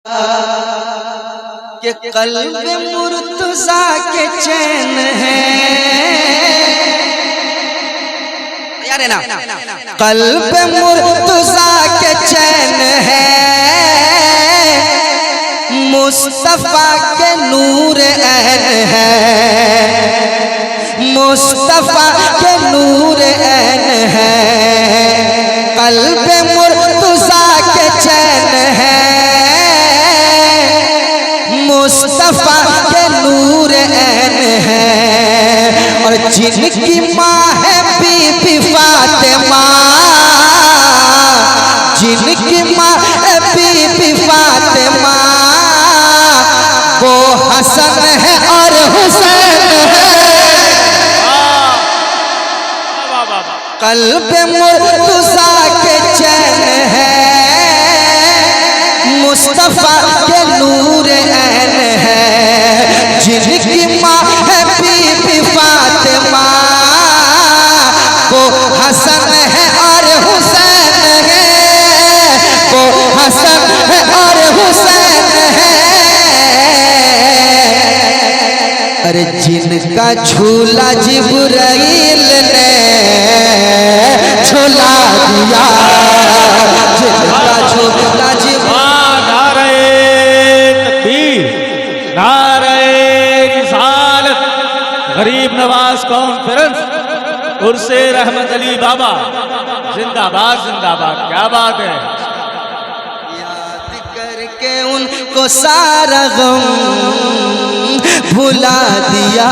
कि कल्ब मुर्तज़ा के चैन है, यार है ना, कल्ब मुर्तज़ा के चैन है, मुस्तफा के नूर ऐन है, मुस्तफा के नूर ऐन है, कल्ब मुर्तज़ा के चैन है, मुस्तफा के नूर ऐन है। और जिनकी माँ है बीबी फातिमा, जिनकी माँ है बीबी फातिमा, वो हसन है और हुसैन है। कल्ब मुर्तज़ा के चैन है, मुस्तफा के नूर ऐन है, जिनकी माँ है बीबी फातिमा, वो हसन है और हुसैन है, वो हसन है और हुसैन है। अरे जिनका झूला जिब्राइल ने झूला दिया, जिनका झूला गरीब नवाज कॉन्फ्रेंस उर्से रहमत अली बाबा जिंदाबाद जिंदाबाद। क्या बात है। याद करके उनको सारा गम भुला दिया,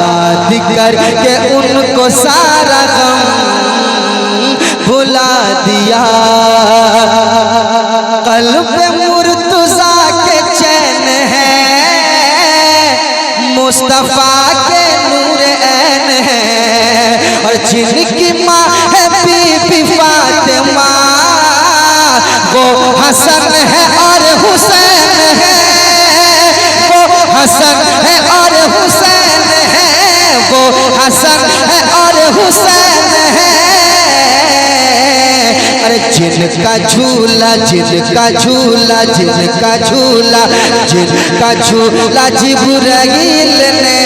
याद करके उनको सारा गम भुला दिया, कल्ब मुर्तज़ा के चैन है, मुस्तफा के नूर ऐन है। और जिनकी माँ है बीबी फातिमा, वो हसन है और हुसैन है, वो हसन है और हुसैन है, वो हसन है और हुसैन है। अरे जिनका झूला, जिनका झूला, जिनका झूला, जिनका झूला जिब्राइल ने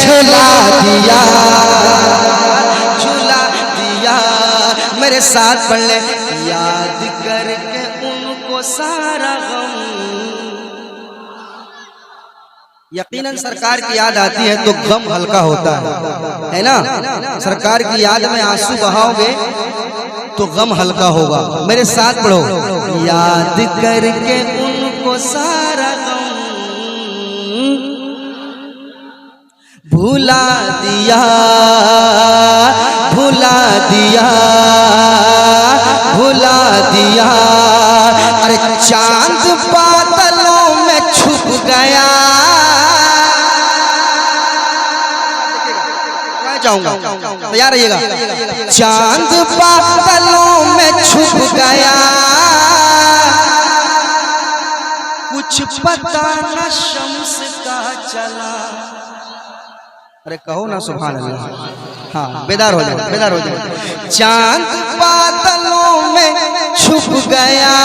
झूला दिया, झूला दिया। मेरे साथ पढ़ ले, याद करके उनको सारा गम। यकीनन सरकार की याद आती है तो गम हल्का होता है ना। सरकार की याद में आंसू बहाओगे तो गम हल्का होगा। मेरे साथ पढ़ो, याद करके उनको सारा गम भुला दिया, भुला दिया, भुला दिया। अरे चांद बादलों में छुप गया, जाऊंगा तैयार रहिएगा। चांद बादलों में छुप गया, कुछ पता न शम्स का चला। अरे कहो ना सुभान अल्लाह। हाँ बेदार हो जाओ, बेदार हो जाओ। चांद बादलों में छुप गया,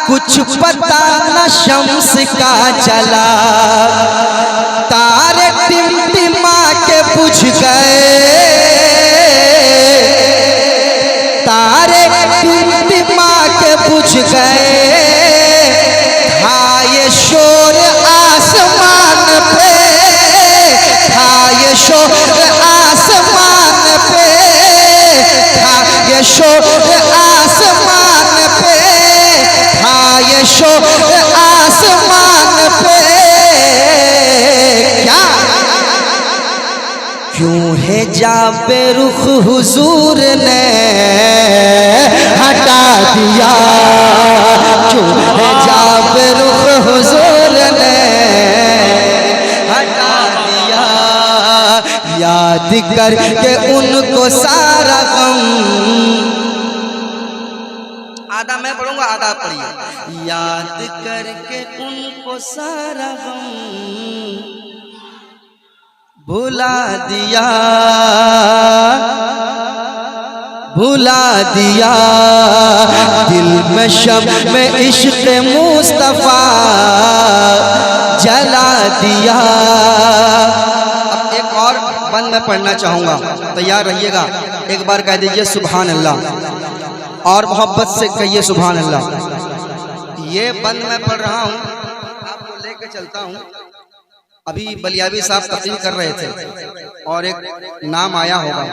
कुछ पता न शम्स का चला, तारे टिमटिमा के बुझ गए, तारे टिमटिमा के बुझ गए, था ये शोर आसमान पे, था ये शोर आसमान पे, था ये शोर आसमान पे, था ये शोर आसमान पे। क्या क्यों है जाबे रुख हुजूर ने हटा दिया, क्यों है जाबे रुख हुजूर ने हटा दिया, याद करके उनको सारा गम। आधा मैं पढ़ूंगा, आधा आप पढ़िए। याद करके उनको सारा गम भुला दिया, भुला दिया, दिल में शम्म इश्क मुस्तफा जला दिया। अब एक और बंद मैं पढ़ना चाहूंगा, तैयार रहिएगा। एक बार कह दीजिए सुभान अल्लाह और मोहब्बत से कहिए सुभान अल्लाह। ये बंद मैं पढ़ रहा हूँ, आपको लेके चलता हूँ। अभी बलियावी साहब तकरीर कर रहे थे और एक नाम आया होगा,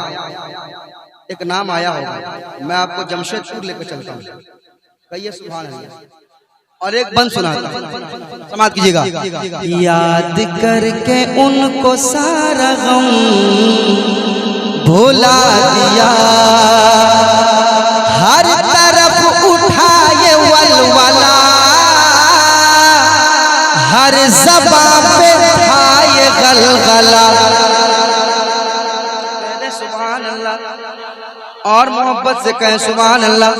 एक नाम आया होगा। मैं आपको जमशेदपुर लेकर चलता हूँ, कहिए सुभान अल्लाह। और एक बंद सुनाता हूँ, समाप्त कीजिएगा। याद करके उनको सारा गम भुला दिया, हर तरफ उठाए वलवला, हर ज़बान पे उठाए गलगला। सुभान अल्लाह और मोहब्बत से कहें सुभान अल्लाह।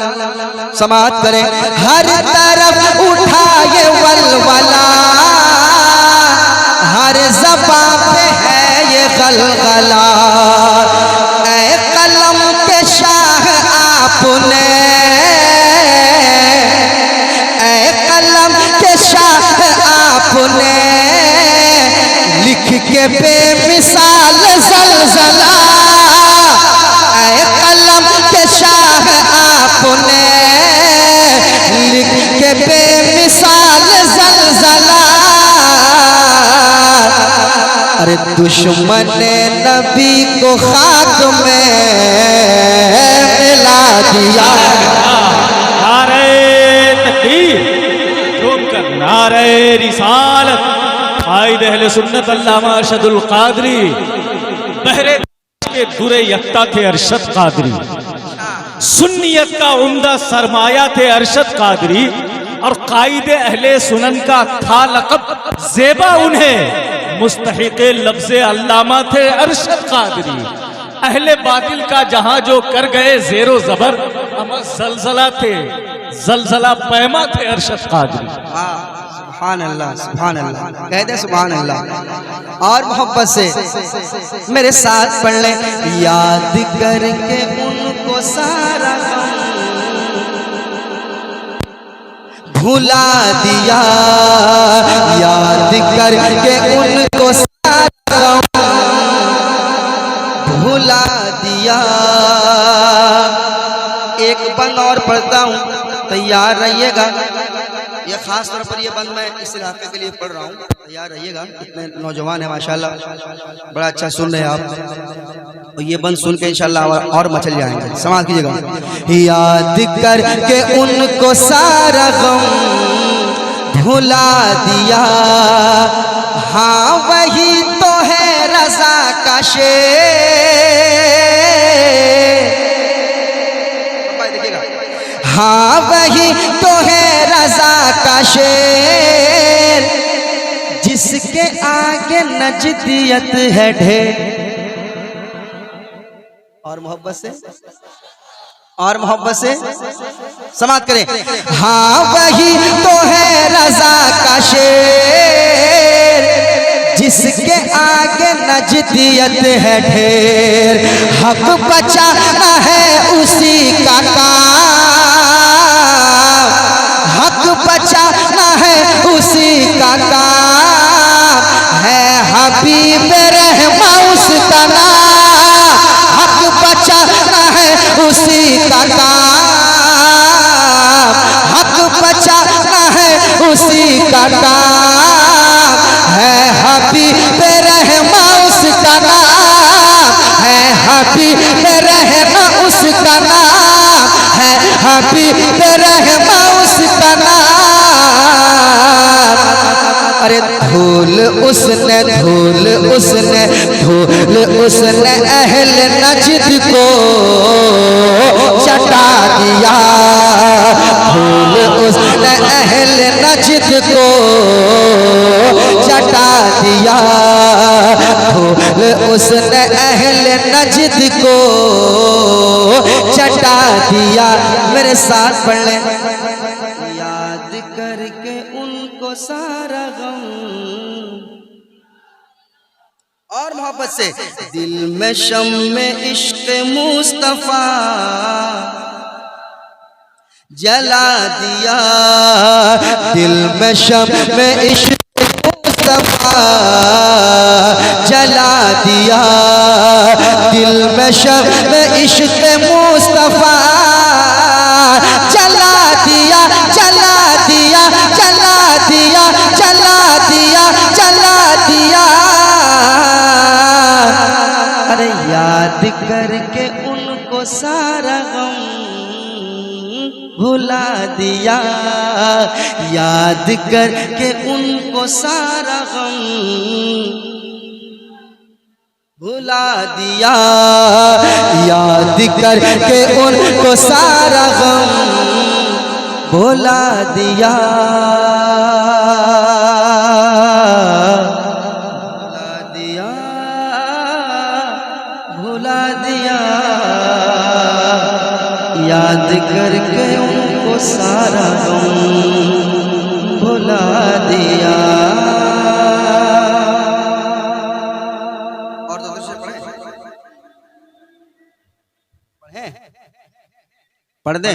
समाअत करें। हर तरफ उठाए वलवला, हर ज़बान पे है ये गलगला। ऐ कलम के शाह आपने, ऐ कलम के शाह आपने लिख के बेमिसाल ज़लज़ला। ऐ कलम के शाह आपने लिख के बेमिसाल ज़लज़ला। अरे दुश्मन नबी को खाक में मिला दिया। नारे तकबीर, झूम कर नारे रिसालत। कायद अहले सुन्नत अल्लामा अरशदुल कादरी, बहरे के दुरे यक्ता थे अरशद कादरी, सुन्नियत का उम्दा सरमाया थे अरशद कादरी। और कायद अहले सुनन का था लक़ब ज़ेबा, उन्हें मुस्तहिक़े लफ्ज़े अल्लामा थे अरशद कादरी। अहले बातिल का जहां जो कर गए ज़ेरो ज़बर, अमर ज़लज़ला थे, ज़लज़ला पैमा थे अरशद कादरी। सुभान अल्लाह, सुभान अल्लाह, कह दे सुभान अल्लाह। और मोहब्बत से मेरे साथ पढ़ ले। याद करके उनको सारा भुला दिया, याद करके उनको सारा भुला दिया। एक बंद और पढ़ता हूँ, तैयार रहिएगा। ये खास तौर पर ये बंद मैं इस इलाके के लिए पढ़ रहा हूँ, तैयार रहिएगा। इतने नौजवान है माशाल्लाह, बड़ा अच्छा सुन रहे हैं आप। और ये बंद सुन के इंशाल्लाह और मचल जाएंगे। समाज कीजिएगा। याद करके उनको सारा गम भुला दिया, हाँ वही तो है रज़ा का शेर। हाँ वही तो है रज़ा का शेर, जिसके आगे नजदियत है ढेर। और मोहब्बत से, और मोहब्बत से समाप्त करें। हाँ वही तो है रज़ा का शेर, जिसके आगे नजदियत है ढेर। हक बचाना है उसी का काम, हक बचाना है उसी का काम, है हबीब रहमा उसका नाम। हक बचाना है उसी का काम, हक बचाना है उसी का काम, है हबीब रहमा उसका नाम, है हबीब रहमा उसका नाम, है हबीब रहमा उसका नाम। अरे धूल उसने, धूल उसने, धूल उसने अहल नजद को चटा दिया। धूल उसने अहल नजद को चटा दिया, धूल उसने अहल नजद को चटा दिया। मेरे साथ पढ़ लें। याद करके उनको सारा गम और मोहब्बत से दिल में शम्मे इश्क मुस्तफा जला दिया, दिल में शम्मे इश्क मुस्तफा जला दिया, दिल में शम्मे इश्क मुस्तफा जला दिया, जला दिया, जला दिया, जला दिया, जला दिया। अरे याद करके उनको सारा गम भुला दिया, याद करके उनको सारा गम भुला दिया, याद करके उनको सारा गम भुला दिया, भुला दिया, भुला दिया, याद करके उनको सारा गम भुला दिया। और तो दूसरे पढ़े पढ़ दे